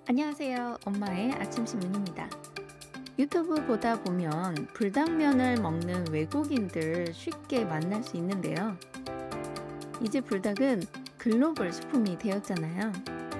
안녕하세요. 엄마의 아침신문입니다. 유튜브 보다 보면 불닭면을 먹는 외국인들 쉽게 만날 수 있는데요. 이제 불닭은 글로벌 식품이 되었잖아요.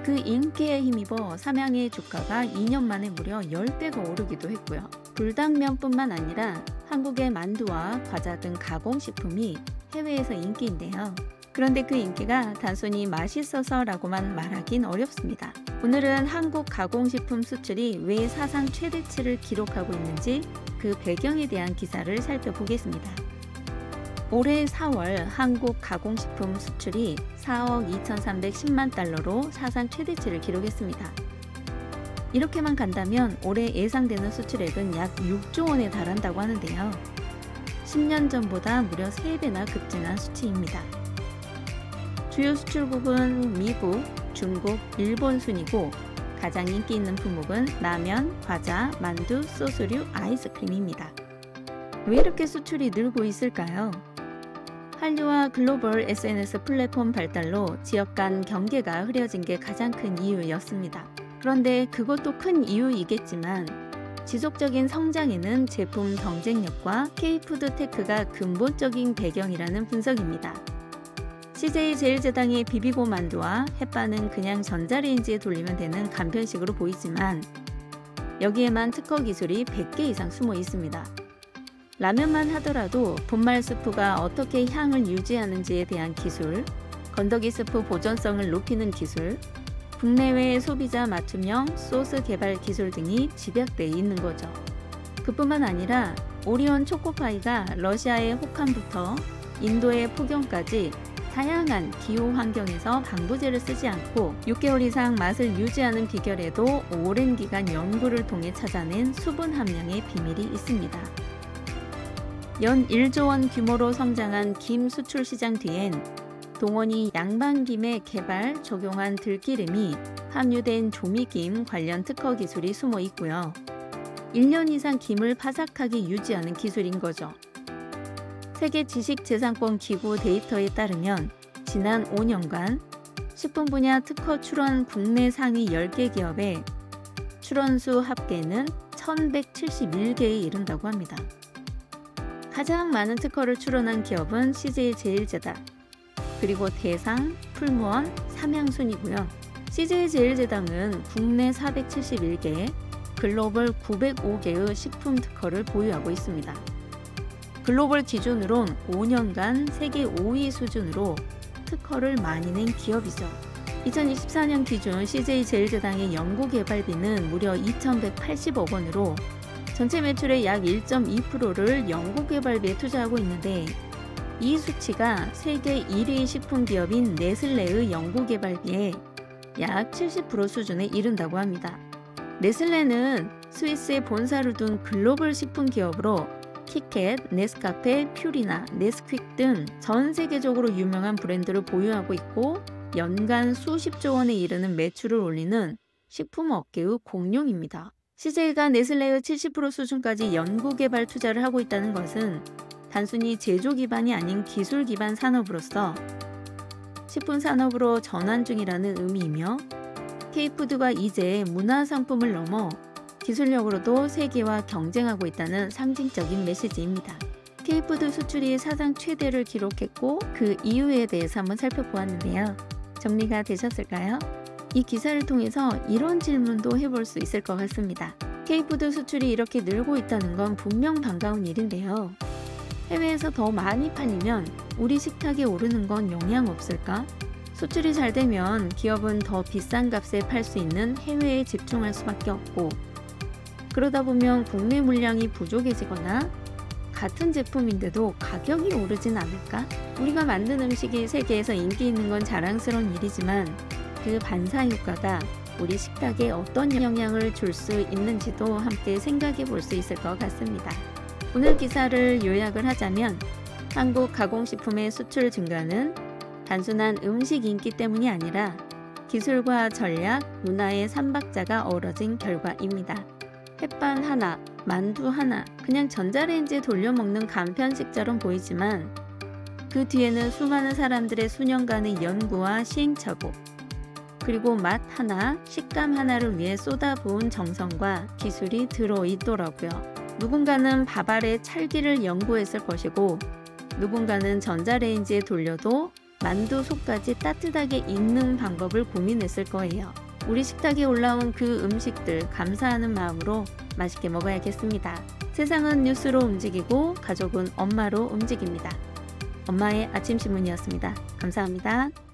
그 인기에 힘입어 삼양의 주가가 2년 만에 무려 10배가 오르기도 했고요. 불닭면뿐만 아니라 한국의 만두와 과자 등 가공식품이 해외에서 인기인데요. 그런데 그 인기가 단순히 맛있어서라고만 말하긴 어렵습니다. 오늘은 한국 가공식품 수출이 왜 사상 최대치를 기록하고 있는지 그 배경에 대한 기사를 살펴보겠습니다. 올해 4월 한국 가공식품 수출이 4억 2,310만 달러로 사상 최대치를 기록했습니다. 이렇게만 간다면 올해 예상되는 수출액은 약 6조 원에 달한다고 하는데요. 10년 전보다 무려 3배나 급증한 수치입니다. 주요 수출국은 미국, 중국, 일본 순이고 가장 인기 있는 품목은 라면, 과자, 만두, 소스류, 아이스크림입니다. 왜 이렇게 수출이 늘고 있을까요? 한류와 글로벌 SNS 플랫폼 발달로 지역 간 경계가 흐려진 게 가장 큰 이유였습니다. 그런데 그것도 큰 이유이겠지만 지속적인 성장에는 제품 경쟁력과 K푸드 테크가 근본적인 배경이라는 분석입니다. CJ제일제당의 비비고 만두와 햇반은 그냥 전자레인지에 돌리면 되는 간편식으로 보이지만 여기에만 특허 기술이 100개 이상 숨어 있습니다. 라면만 하더라도 분말 스프가 어떻게 향을 유지하는지에 대한 기술, 건더기 스프 보존성을 높이는 기술, 국내외 소비자 맞춤형 소스 개발 기술 등이 집약되어 있는 거죠. 그뿐만 아니라 오리온 초코파이가 러시아의 혹한부터 인도의 폭염까지 다양한 기후 환경에서 방부제를 쓰지 않고 6개월 이상 맛을 유지하는 비결에도 오랜 기간 연구를 통해 찾아낸 수분 함량의 비밀이 있습니다. 연 1조 원 규모로 성장한 김 수출 시장 뒤엔 동원이 양반김에 개발, 적용한 들기름이 함유된 조미김 관련 특허 기술이 숨어 있고요. 1년 이상 김을 바삭하게 유지하는 기술인 거죠. 세계 지식재산권 기구 데이터에 따르면 지난 5년간 식품 분야 특허 출원 국내 상위 10개 기업의 출원수 합계는 1171개에 이른다고 합니다. 가장 많은 특허를 출원한 기업은 CJ제일제당, 그리고 대상, 풀무원, 삼양순이고요. CJ제일제당은 국내 471개, 글로벌 905개의 식품 특허를 보유하고 있습니다. 글로벌 기준으론 5년간 세계 5위 수준으로 특허를 많이 낸 기업이죠. 2024년 기준 CJ제일제당의 연구개발비는 무려 2,180억 원으로 전체 매출의 약 1.2%를 연구개발비에 투자하고 있는데 이 수치가 세계 1위 식품기업인 네슬레의 연구개발비에 약 70% 수준에 이른다고 합니다. 네슬레는 스위스에 본사를 둔 글로벌 식품기업으로 키캣, 네스카페, 퓨리나, 네스퀵 등 전 세계적으로 유명한 브랜드를 보유하고 있고 연간 수십조 원에 이르는 매출을 올리는 식품업계의 공룡입니다. CJ가 네슬레의 70% 수준까지 연구개발 투자를 하고 있다는 것은 단순히 제조 기반이 아닌 기술 기반 산업으로서 식품 산업으로 전환 중이라는 의미이며 K푸드가 이제 문화상품을 넘어 기술력으로도 세계와 경쟁하고 있다는 상징적인 메시지입니다. K푸드 수출이 사상 최대를 기록했고 그 이유에 대해서 한번 살펴보았는데요. 정리가 되셨을까요? 이 기사를 통해서 이런 질문도 해볼 수 있을 것 같습니다. K푸드 수출이 이렇게 늘고 있다는 건 분명 반가운 일인데요. 해외에서 더 많이 팔리면 우리 식탁에 오르는 건 영향 없을까? 수출이 잘 되면 기업은 더 비싼 값에 팔 수 있는 해외에 집중할 수밖에 없고 그러다 보면 국내 물량이 부족해지거나 같은 제품인데도 가격이 오르진 않을까? 우리가 만든 음식이 세계에서 인기 있는 건 자랑스러운 일이지만 그 반사 효과가 우리 식탁에 어떤 영향을 줄 수 있는지도 함께 생각해 볼 수 있을 것 같습니다. 오늘 기사를 요약을 하자면 한국 가공식품의 수출 증가는 단순한 음식 인기 때문이 아니라 기술과 전략, 문화의 삼박자가 어우러진 결과입니다. 햇반 하나, 만두 하나, 그냥 전자레인지에 돌려 먹는 간편식처럼 보이지만 그 뒤에는 수많은 사람들의 수년간의 연구와 시행착오, 그리고 맛 하나, 식감 하나를 위해 쏟아부은 정성과 기술이 들어있더라고요. 누군가는 밥 아래 찰기를 연구했을 것이고, 누군가는 전자레인지에 돌려도 만두 속까지 따뜻하게 익는 방법을 고민했을 거예요. 우리 식탁에 올라온 그 음식들 감사하는 마음으로 맛있게 먹어야겠습니다. 세상은 뉴스로 움직이고 가족은 엄마로 움직입니다. 엄마의 아침 신문이었습니다. 감사합니다.